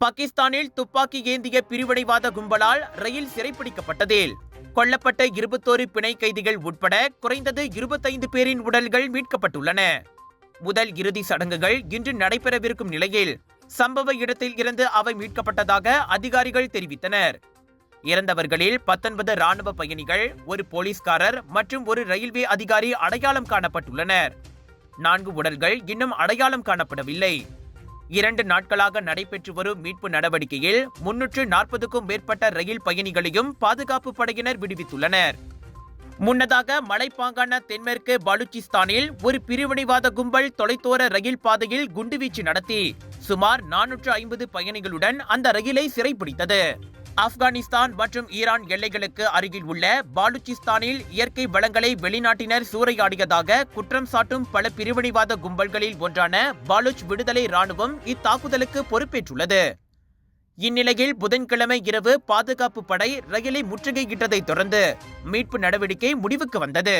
பாகிஸ்தானில் துப்பாக்கி ஏந்திய பிரிவினைவாத கும்பலால் ரயில் சிறைப்பிடிக்கப்பட்டதில் கொல்லப்பட்ட 21 பிணை கைதிகள் உட்பட குறைந்தது 25 பேரின் உடல்கள் மீட்கப்பட்டுள்ளன. முதல் இறுதி சடங்குகள் இன்று நடைபெறவிருக்கும் நிலையில் சம்பவ இடத்தில் இருந்து அவை மீட்கப்பட்டதாக அதிகாரிகள் தெரிவித்தனர். இறந்தவர்களில் 19 ராணுவ பயணிகள், ஒரு போலீஸ்காரர் மற்றும் ஒரு ரயில்வே அதிகாரி அடையாளம் காணப்பட்டுள்ளனர். 4 உடல்கள் இன்னும் அடையாளம் காணப்படவில்லை. 2 நாட்களாக நடைபெற்று வரும் மீட்பு நடவடிக்கையில் 340க்கும் மேற்பட்ட ரயில் பயணிகளையும் பாதுகாப்பு படையினர் விடுவித்துள்ளனர். முன்னதாக மலைப்பாங்கான தென்மேற்கு பலூச்சிஸ்தானில் ஒரு பிரிவினைவாத கும்பல் தொலைதூர ரயில் பாதையில் குண்டுவீச்சு நடத்தி சுமார் 450 பயணிகளுடன் அந்த ரயிலை சிறைப்பிடித்தது. ஆப்கானிஸ்தான் மற்றும் ஈரான் எல்லைகளுக்கு அருகில் உள்ள பாலுச்சிஸ்தானில் இயற்கை வளங்களை வெளிநாட்டினர் சூறையாடியதாக குற்றம் சாட்டும் பல பிரிவினைவாத கும்பல்களில் ஒன்றான பாலுச் விடுதலை ராணுவம் இத்தாக்குதலுக்கு பொறுப்பேற்றுள்ளது. இந்நிலையில் புதன்கிழமை இரவு பாதுகாப்பு படை ரயிலை முற்றுகையிட்டதை தொடர்ந்து மீட்பு நடவடிக்கை முடிவுக்கு வந்தது.